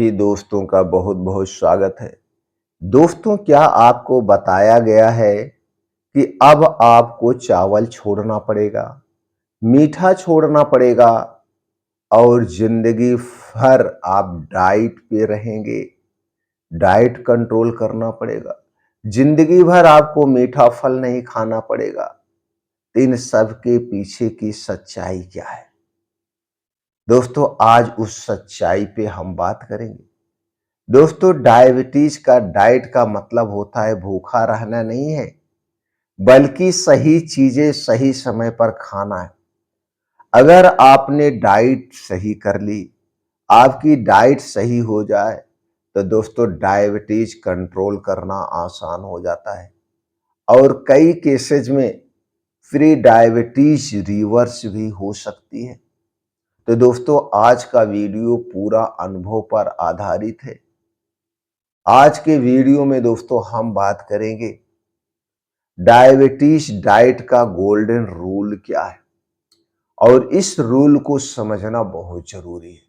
सभी दोस्तों का बहुत बहुत स्वागत है। दोस्तों, क्या आपको बताया गया है कि अब आपको चावल छोड़ना पड़ेगा, मीठा छोड़ना पड़ेगा और जिंदगी भर आप डाइट पे रहेंगे, डाइट कंट्रोल करना पड़ेगा, जिंदगी भर आपको मीठा फल नहीं खाना पड़ेगा। इन सब के पीछे की सच्चाई क्या है? दोस्तों, आज उस सच्चाई पे हम बात करेंगे। दोस्तों, डायबिटीज का डाइट का मतलब होता है भूखा रहना नहीं है, बल्कि सही चीजें सही समय पर खाना है। अगर आपने डाइट सही कर ली, आपकी डाइट सही हो जाए, तो दोस्तों डायबिटीज कंट्रोल करना आसान हो जाता है और कई केसेज में प्री डायबिटीज रिवर्स भी हो सकती है। तो दोस्तों, आज का वीडियो पूरा अनुभव पर आधारित है। आज के वीडियो में दोस्तों हम बात करेंगे डायबिटीज डाइट का गोल्डन रूल क्या है और इस रूल को समझना बहुत जरूरी है।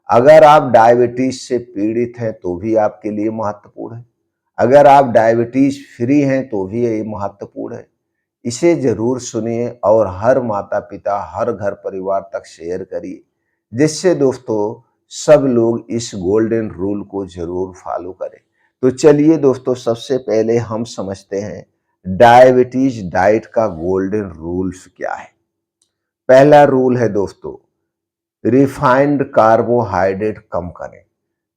अगर आप डायबिटीज से पीड़ित हैं तो भी आपके लिए महत्वपूर्ण है, अगर आप डायबिटीज फ्री हैं तो भी ये महत्वपूर्ण है। इसे जरूर सुनिए और हर माता पिता हर घर परिवार तक शेयर करिए, जिससे दोस्तों सब लोग इस गोल्डन रूल को जरूर फॉलो करें। तो चलिए दोस्तों, सबसे पहले हम समझते हैं डायबिटीज डाइट का गोल्डन रूल्स क्या है। पहला रूल है दोस्तों, रिफाइंड कार्बोहाइड्रेट कम करें।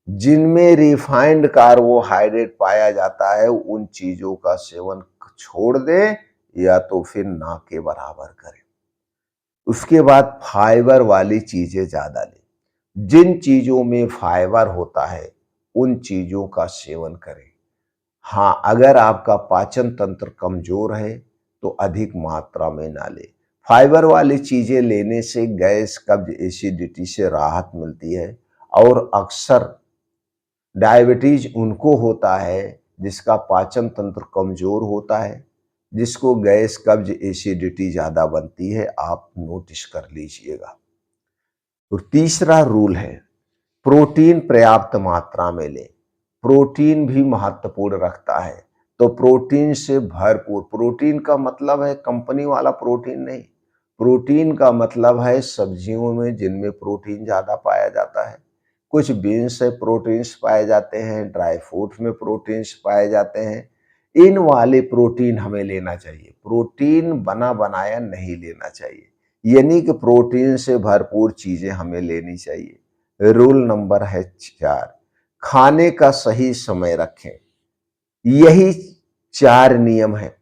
जिनमें रिफाइंड कार्बोहाइड्रेट पाया जाता है उन चीजों का सेवन छोड़ दें या तो फिर ना के बराबर करें। उसके बाद फाइबर वाली चीजें ज्यादा लें। जिन चीजों में फाइबर होता है उन चीजों का सेवन करें। हाँ, अगर आपका पाचन तंत्र कमजोर है तो अधिक मात्रा में ना ले। फाइबर वाली चीजें लेने से गैस, कब्ज, एसिडिटी से राहत मिलती है और अक्सर डायबिटीज उनको होता है जिसका पाचन तंत्र कमजोर होता है, जिसको गैस, कब्ज, एसिडिटी ज्यादा बनती है। आप नोटिस कर लीजिएगा। और तीसरा रूल है प्रोटीन पर्याप्त मात्रा में लें। प्रोटीन भी महत्वपूर्ण रखता है, तो प्रोटीन से भरपूर। प्रोटीन का मतलब है कंपनी वाला प्रोटीन नहीं, प्रोटीन का मतलब है सब्जियों में जिनमें प्रोटीन ज्यादा पाया जाता है। कुछ बीन्स से प्रोटीन्स पाए जाते हैं, ड्राई फ्रूट्स में प्रोटीन्स पाए जाते हैं। इन वाले प्रोटीन हमें लेना चाहिए, प्रोटीन बना बनाया नहीं लेना चाहिए, यानी कि प्रोटीन से भरपूर चीजें हमें लेनी चाहिए। रूल नंबर है 4, खाने का सही समय रखें। यही 4 नियम है।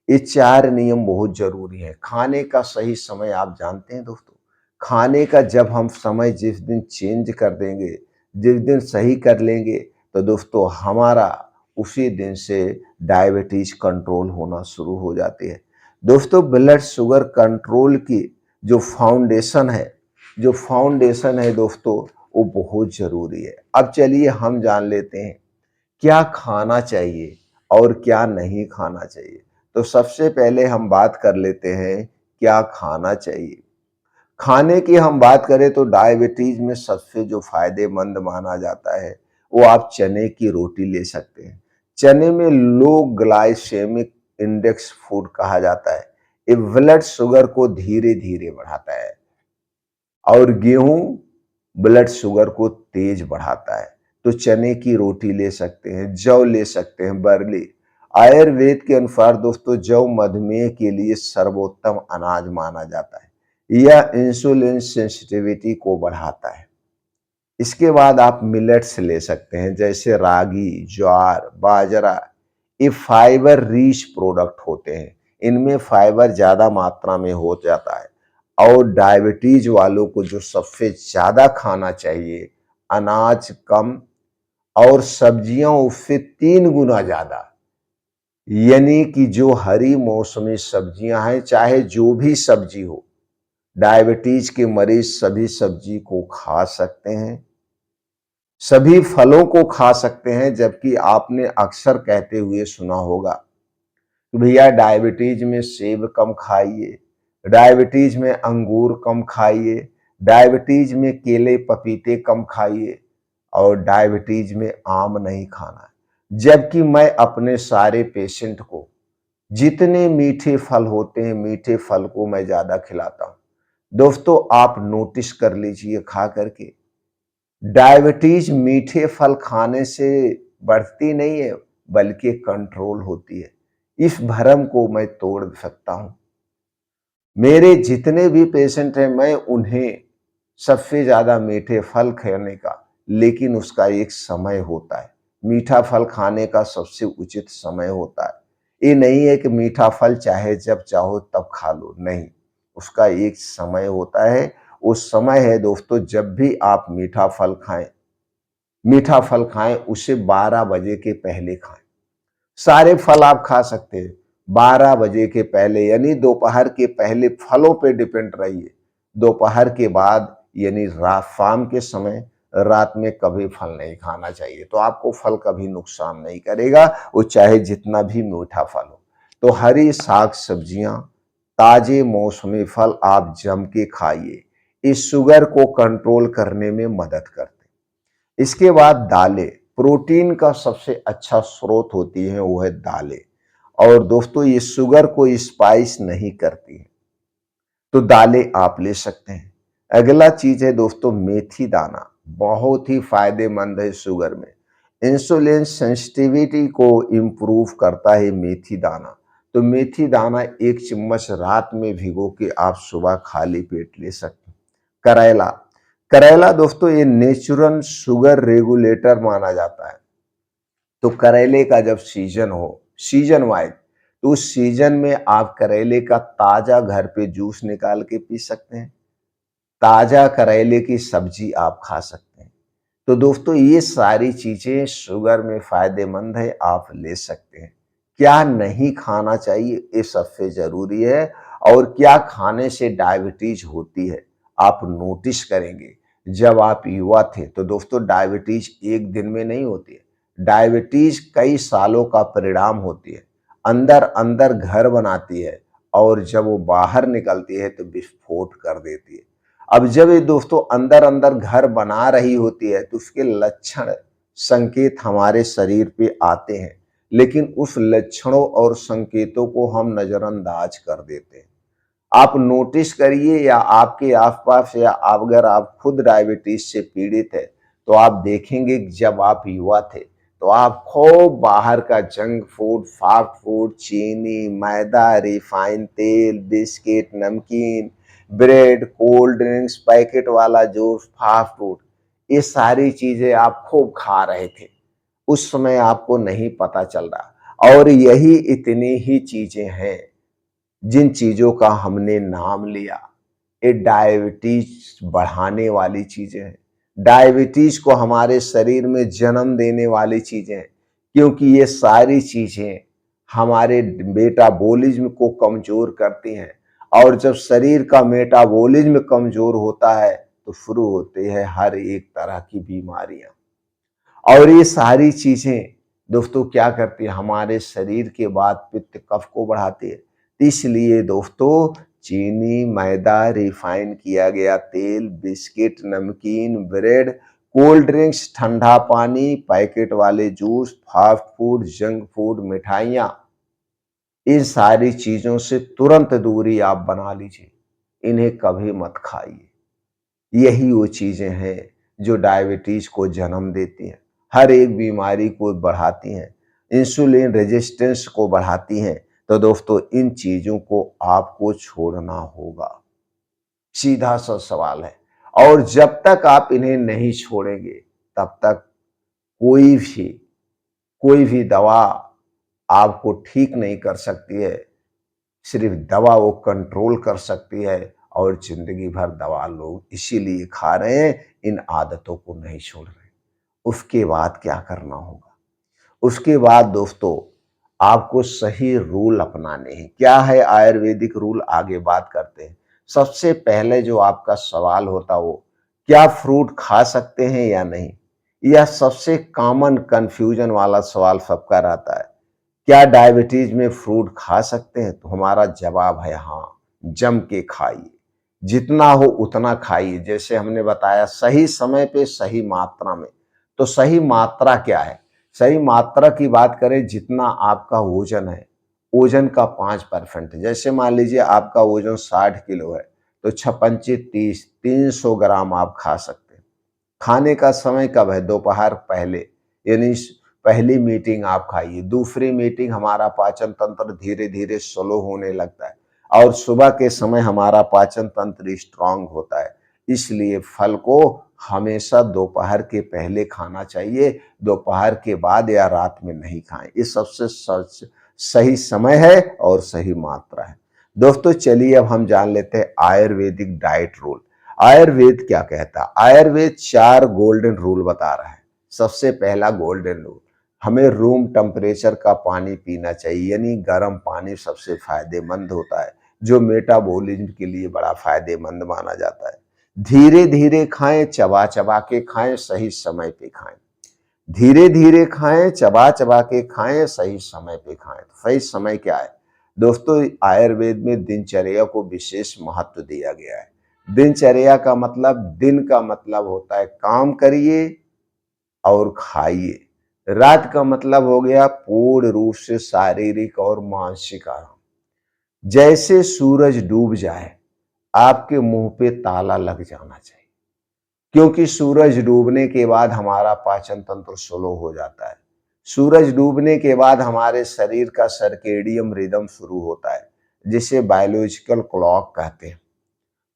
ये 4 नियम बहुत जरूरी है। खाने का सही समय आप जानते हैं दोस्तों, खाने का जब हम समय जिस दिन चेंज कर देंगे, जिस दिन सही कर लेंगे, तो दोस्तों हमारा उसी दिन से डायबिटीज कंट्रोल होना शुरू हो जाती है। दोस्तों, ब्लड शुगर कंट्रोल की जो फाउंडेशन है दोस्तों, वो बहुत जरूरी है। अब चलिए हम जान लेते हैं क्या खाना चाहिए और क्या नहीं खाना चाहिए। तो सबसे पहले हम बात कर लेते हैं क्या खाना चाहिए। खाने की हम बात करें तो डायबिटीज में सबसे जो फायदेमंद माना जाता है वो आप चने की रोटी ले सकते हैं। चने में लो ग्लाइसेमिक इंडेक्स फूड कहा जाता है। ये ब्लड शुगर को धीरे धीरे बढ़ाता है और गेहूं ब्लड शुगर को तेज बढ़ाता है। तो चने की रोटी ले सकते हैं, जौ ले सकते हैं, बरली। आयुर्वेद के अनुसार दोस्तों जौ मधुमेह के लिए सर्वोत्तम अनाज माना जाता है। यह इंसुलिन सेंसिटिविटी को बढ़ाता है। इसके बाद आप मिलेट्स ले सकते हैं, जैसे रागी, ज्वार, बाजरा। ये फाइबर रिच प्रोडक्ट होते हैं, इनमें फाइबर ज्यादा मात्रा में हो जाता है। और डायबिटीज वालों को जो सबसे ज्यादा खाना चाहिए, अनाज कम और सब्जियां उससे 3 गुना ज्यादा। यानी कि जो हरी मौसमी सब्जियां हैं, चाहे जो भी सब्जी हो, डायबिटीज के मरीज सभी सब्जी को खा सकते हैं, सभी फलों को खा सकते हैं। जबकि आपने अक्सर कहते हुए सुना होगा कि भैया डायबिटीज में सेब कम खाइए, डायबिटीज में अंगूर कम खाइए, डायबिटीज में केले पपीते कम खाइए। और डायबिटीज में आम नहीं खाना है। जबकि मैं अपने सारे पेशेंट को जितने मीठे फल होते हैं, मीठे फल को मैं ज्यादा खिलाता हूं। दोस्तों, आप नोटिस कर लीजिए खा करके, डायबिटीज मीठे फल खाने से बढ़ती नहीं है, बल्कि कंट्रोल होती है। इस भ्रम को मैं तोड़ सकता हूं। मेरे जितने भी पेशेंट हैं, मैं उन्हें सबसे ज्यादा मीठे फल खाने का, लेकिन उसका एक समय होता है। मीठा फल खाने का सबसे उचित समय होता है। ये नहीं है कि मीठा फल चाहे जब चाहो तब खा लो, नहीं। उसका एक समय होता है। वो समय है दोस्तों, जब भी आप मीठा फल खाएं, उसे 12 बजे के पहले खाएं। सारे फल आप खा सकते हैं 12 बजे के पहले, यानी दोपहर के पहले फलों पे डिपेंड रहिए। दोपहर के बाद यानी रात शाम के समय, रात में कभी फल नहीं खाना चाहिए। तो आपको फल कभी नुकसान नहीं करेगा, वो चाहे जितना भी मीठा फल हो। तो हरी साग सब्जियां, ताजे मौसमी फल आप जम के खाइए। इस शुगर को कंट्रोल करने में मदद करते हैं। इसके बाद दालें, प्रोटीन का सबसे अच्छा स्रोत होती है, वो है दालें। और दोस्तों, ये शुगर को स्पाइस नहीं करती है, तो दालें आप ले सकते हैं। अगला चीज है दोस्तों, मेथी दाना। बहुत ही फायदेमंद है शुगर में। इंसुलिन सेंसिटिविटी को इम्प्रूव करता है मेथी दाना। तो मेथी दाना 1 चम्मच रात में भिगो के आप सुबह खाली पेट ले सकते हैं। करेला, करेला दोस्तों ये नेचुरल शुगर रेगुलेटर माना जाता है। तो करेले का जब सीजन हो, सीजन वाइज, तो उस सीजन में आप करेले का ताजा घर पे जूस निकाल के पी सकते हैं। ताजा करेले की सब्जी आप खा सकते हैं। तो दोस्तों, ये सारी चीजें शुगर में फायदेमंद है, आप ले सकते हैं। क्या नहीं खाना चाहिए, ये सबसे जरूरी है। और क्या खाने से डायबिटीज होती है, आप नोटिस करेंगे। जब आप युवा थे तो दोस्तों, डायबिटीज एक दिन में नहीं होती है। डायबिटीज कई सालों का परिणाम होती है। अंदर अंदर घर बनाती है, और जब वो बाहर निकलती है तो विस्फोट कर देती है। अब जब ये दोस्तों अंदर अंदर घर बना रही होती है, तो उसके लक्षण संकेत हमारे शरीर पे आते हैं, लेकिन उस लक्षणों और संकेतों को हम नजरअंदाज कर देते हैं। आप नोटिस करिए, या आपके आसपास, या अगर आप खुद डायबिटीज से पीड़ित है, तो आप देखेंगे कि जब आप युवा थे तो आप खूब बाहर का जंक फूड, फास्ट फूड, चीनी, मैदा, रिफाइन तेल, बिस्किट, नमकीन, ब्रेड, कोल्ड ड्रिंक्स, पैकेट वाला जूस, फास्ट फूड, ये सारी चीजें आप खूब खा रहे थे। उस समय आपको नहीं पता चल रहा। और यही इतनी ही चीजें हैं जिन चीजों का हमने नाम लिया, ये डायबिटीज बढ़ाने वाली चीजें हैं। डायबिटीज को हमारे शरीर में जन्म देने वाली चीजें हैं, क्योंकि ये सारी चीजें हमारे मेटाबॉलिज्म को कमजोर करती हैं। और जब शरीर का मेटाबॉलिज्म कमजोर होता है, तो शुरू होते हैं हर एक तरह की बीमारियां। और ये सारी चीजें दोस्तों क्या करती है, हमारे शरीर के बाद पित्त कफ को बढ़ाती है। इसलिए दोस्तों, चीनी, मैदा, रिफाइन किया गया तेल, बिस्किट, नमकीन, ब्रेड, कोल्ड ड्रिंक्स, ठंडा पानी, पैकेट वाले juice, fast food, junk food, मिठाइयाँ, इन सारी चीजों से तुरंत दूरी आप बना लीजिए। इन्हें कभी मत खाइए। यही वो चीजें हैं जो डायबिटीज को जन्म देती हैं, हर एक बीमारी को बढ़ाती हैं, इंसुलिन रेजिस्टेंस को बढ़ाती हैं। तो दोस्तों, इन चीजों को आपको छोड़ना होगा। सीधा सा सवाल है। और जब तक आप इन्हें नहीं छोड़ेंगे, तब तक कोई भी कोई भी दवा आपको ठीक नहीं कर सकती है। सिर्फ दवा वो कंट्रोल कर सकती है, और जिंदगी भर दवा लोग इसीलिए खा रहे हैं, इन आदतों को नहीं छोड़ रहे। उसके बाद क्या करना होगा? उसके बाद दोस्तों, आपको सही रूल अपनाने हैं। क्या है आयुर्वेदिक रूल, आगे बात करते हैं। सबसे पहले जो आपका सवाल होता वो, क्या फ्रूट खा सकते हैं या नहीं? यह सबसे कॉमन कंफ्यूजन वाला सवाल सबका रहता है। क्या डायबिटीज में फ्रूट खा सकते हैं? तो हमारा जवाब है हाँ, जम के खाइए। जितना हो उतना खाइए। जैसे हमने बताया, सही समय पे सही मात्रा में। तो सही मात्रा क्या है? सही मात्रा की बात करें, जितना आपका वजन है, वजन का 5%। जैसे मान लीजिए आपका वजन 60 किलो है, तो 6×5 = 30, 300 ग्राम आप खा सकते हैं। खाने का समय कब है? दोपहर पहले, यानी पहली मीटिंग आप खाइए। दूसरी मीटिंग हमारा पाचन तंत्र धीरे धीरे स्लो होने लगता है, और सुबह के समय हमारा पाचन तंत्र स्ट्रांग होता है। इसलिए फल को हमेशा दोपहर के पहले खाना चाहिए, दोपहर के बाद या रात में नहीं खाएं। ये सबसे सही समय है और सही मात्रा है। दोस्तों चलिए अब हम जान लेते हैं आयुर्वेदिक डाइट रूल। आयुर्वेद क्या कहता है? आयुर्वेद 4 गोल्डन रूल बता रहा है। सबसे पहला गोल्डन रूल, हमें रूम टेम्परेचर का पानी पीना चाहिए, यानी गर्म पानी सबसे फायदेमंद होता है, जो मेटाबॉलिज्म के लिए बड़ा फायदेमंद माना जाता है। धीरे धीरे खाएं, चबा चबा के खाएं, सही समय पे खाएं। धीरे धीरे खाएं, चबा चबा के खाएं, सही समय पे खाएं। तो सही समय क्या है दोस्तों? आयुर्वेद में दिनचर्या को विशेष महत्व दिया गया है। दिनचर्या का मतलब, दिन का मतलब होता है काम करिए और खाइए। रात का मतलब हो गया पूर्ण रूप से शारीरिक और मानसिक आराम। जैसे सूरज डूब जाए, आपके मुंह पे ताला लग जाना चाहिए, क्योंकि सूरज डूबने के बाद हमारा पाचन तंत्र स्लो हो जाता है। सूरज डूबने के बाद हमारे शरीर का सर्केडियम रिदम शुरू होता है, जिसे बायोलॉजिकल क्लॉक कहते हैं।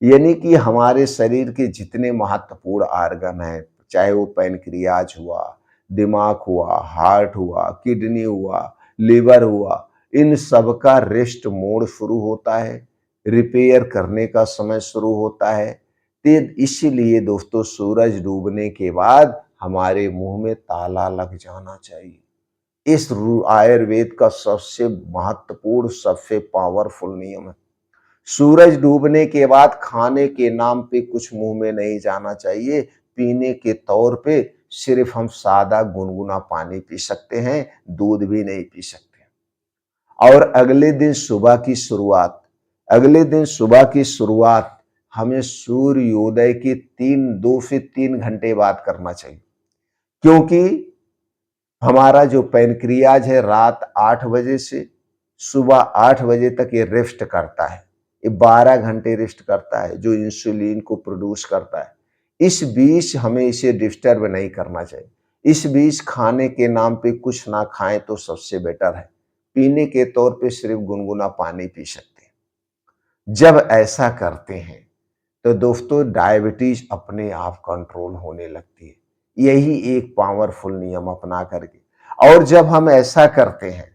यानी कि हमारे शरीर के जितने महत्वपूर्ण आर्गन हैं, चाहे वो पैनक्रियाज हुआ, दिमाग हुआ, हार्ट हुआ, किडनी हुआ, लिवर हुआ, इन सब का रेस्ट मोड शुरू होता है, रिपेयर करने का समय शुरू होता है। तो इसीलिए दोस्तों सूरज डूबने के बाद हमारे मुंह में ताला लग जाना चाहिए। इस आयुर्वेद का सबसे महत्वपूर्ण, सबसे पावरफुल नियम है। सूरज डूबने के बाद खाने के नाम पे कुछ मुंह में नहीं जाना चाहिए। पीने के तौर पे सिर्फ हम सादा गुनगुना पानी पी सकते हैं, दूध भी नहीं पी सकते। और अगले दिन सुबह की शुरुआत हमें सूर्योदय के 2 से 3 घंटे बाद करना चाहिए, क्योंकि हमारा जो पैनक्रियाज है रात 8 बजे से सुबह 8 बजे तक ये रेस्ट करता है। ये 12 घंटे रेस्ट करता है, जो इंसुलिन को प्रोड्यूस करता है। इस बीच हमें इसे डिस्टर्ब नहीं करना चाहिए। इस बीच खाने के नाम पे कुछ ना खाएं तो सबसे बेटर है। पीने के तौर पे सिर्फ गुनगुना पानी पी सकते हैं। जब ऐसा करते हैं तो दोस्तों डायबिटीज अपने आप कंट्रोल होने लगती है, यही एक पावरफुल नियम अपना करके। और जब हम ऐसा करते हैं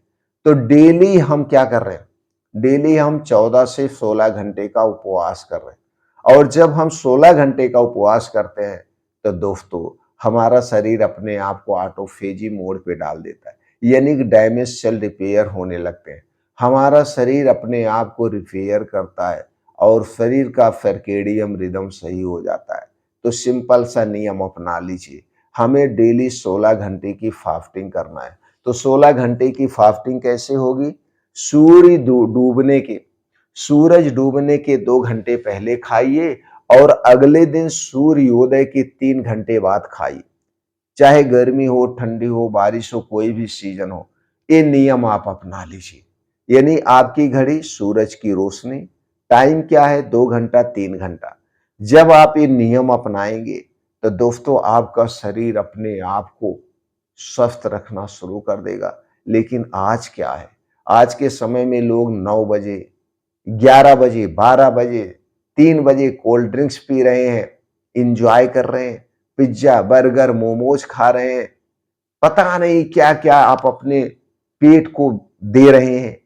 तो डेली हम क्या कर रहे हैं? डेली हम 14 से 16 घंटे का उपवास कर रहे हैं। और जब हम 16 घंटे का उपवास करते हैं तो दोस्तों हमारा शरीर अपने आप को ऑटोफेजी मोड पे डाल देता है, यानी कि डैमेज सेल रिपेयर होने लगते हैं। हमारा शरीर अपने आप को रिपेयर करता है और शरीर का सर्केडियम रिदम सही हो जाता है। तो सिंपल सा नियम अपना लीजिए, हमें डेली 16 घंटे की फास्टिंग करना है। तो 16 घंटे की फास्टिंग कैसे होगी? सूर्य डूबने के सूरज डूबने के 2 घंटे पहले खाइए और अगले दिन सूर्योदय के 3 घंटे बाद खाइए। चाहे गर्मी हो, ठंडी हो, बारिश हो, कोई भी सीजन हो, ये नियम आप अपना लीजिए। यानी आपकी घड़ी, सूरज की रोशनी, टाइम क्या है? 2 घंटा, 3 घंटा। जब आप ये नियम अपनाएंगे तो दोस्तों आपका शरीर अपने आप को स्वस्थ रखना शुरू कर देगा। लेकिन आज क्या है? आज के समय में लोग 9 बजे, 11 बजे, 12 बजे, 3 बजे कोल्ड ड्रिंक्स पी रहे हैं, इंजॉय कर रहे हैं, पिज्जा, बर्गर, मोमोज खा रहे हैं, पता नहीं क्या क्या आप अपने पेट को दे रहे हैं।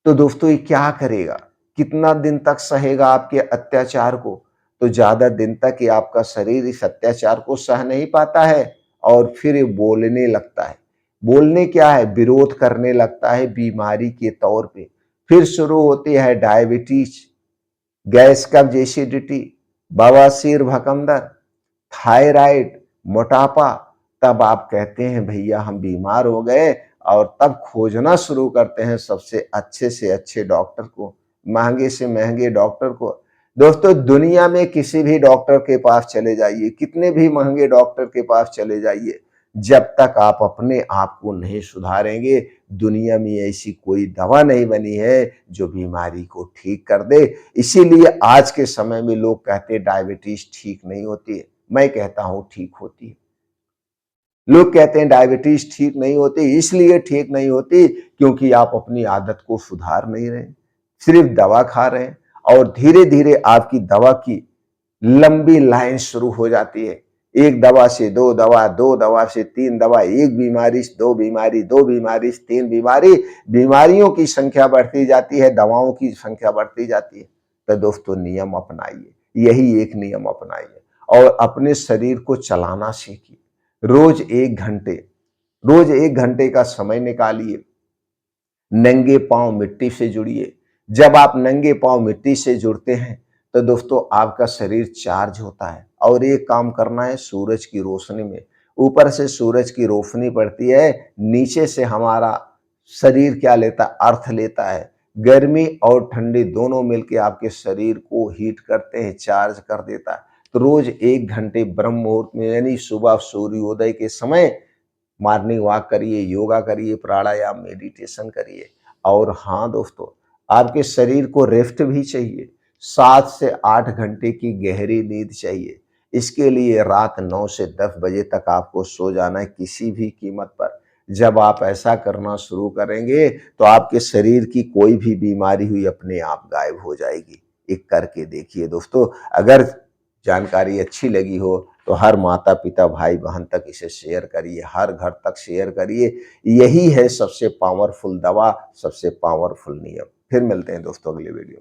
तो दोस्तों ये क्या करेगा? कितना दिन तक सहेगा आपके अत्याचार को? तो ज्यादा दिन तक ये आपका शरीर इस अत्याचार को सह नहीं पाता है और फिर ये बोलने लगता है। बोलने क्या है? विरोध करने लगता है बीमारी के तौर पे। फिर शुरू होती है डायबिटीज, गैस कब्ज, एसिडिटी, बवासीर, भकंदर, थायराइड, मोटापा। तब आप कहते हैं भैया हम बीमार हो गए, और तब खोजना शुरू करते हैं सबसे अच्छे से अच्छे डॉक्टर को, महंगे से महंगे डॉक्टर को। दोस्तों दुनिया में किसी भी डॉक्टर के पास चले जाइए, कितने भी महंगे डॉक्टर के पास चले जाइए, जब तक आप अपने आप को नहीं सुधारेंगे, दुनिया में ऐसी कोई दवा नहीं बनी है जो बीमारी को ठीक कर दे। इसीलिए आज के समय में लोग कहते हैं डायबिटीज ठीक नहीं होती है, मैं कहता हूं ठीक होती है। लोग कहते हैं डायबिटीज ठीक नहीं होती, इसलिए ठीक नहीं होती क्योंकि आप अपनी आदत को सुधार नहीं रहे, सिर्फ दवा खा रहे हैं और धीरे धीरे आपकी दवा की लंबी लाइन शुरू हो जाती है। एक दवा से दो दवा, दो दवा से तीन दवा, एक बीमारी से दो बीमारी, दो बीमारी से तीन बीमारी, बीमारियों की संख्या बढ़ती जाती है, दवाओं की संख्या बढ़ती जाती है। तो दोस्तों नियम अपनाइए, यही एक नियम अपनाइए और अपने शरीर को चलाना सीखिए। रोज 1 घंटे का समय निकालिए, नंगे पांव मिट्टी से जुड़िए। जब आप नंगे पांव मिट्टी से जुड़ते हैं तो दोस्तों आपका शरीर चार्ज होता है और एक काम करना है सूरज की रोशनी में। ऊपर से सूरज की रोशनी पड़ती है, नीचे से हमारा शरीर क्या लेता है, अर्थ लेता है। गर्मी और ठंडी दोनों मिलकर आपके शरीर को हीट करते हैं, चार्ज कर देता है। तो रोज 1 घंटे ब्रह्म मुहूर्त में यानी सुबह सूर्योदय के समय मॉर्निंग वॉक करिए, योगा करिए, प्राणायाम, मेडिटेशन करिए। और हाँ दोस्तों, आपके शरीर को रेस्ट भी चाहिए। 7 से 8 घंटे की गहरी नींद चाहिए। इसके लिए रात 9 से 10 बजे तक आपको सो जाना है किसी भी कीमत पर। जब आप ऐसा करना शुरू करेंगे तो आपके शरीर की कोई भी बीमारी हुई अपने आप गायब हो जाएगी। एक करके देखिए दोस्तों। अगर जानकारी अच्छी लगी हो तो हर माता पिता भाई बहन तक इसे शेयर करिए, हर घर तक शेयर करिए। यही है सबसे पावरफुल दवा, सबसे पावरफुल नियम। फिर मिलते हैं दोस्तों अगले वीडियो।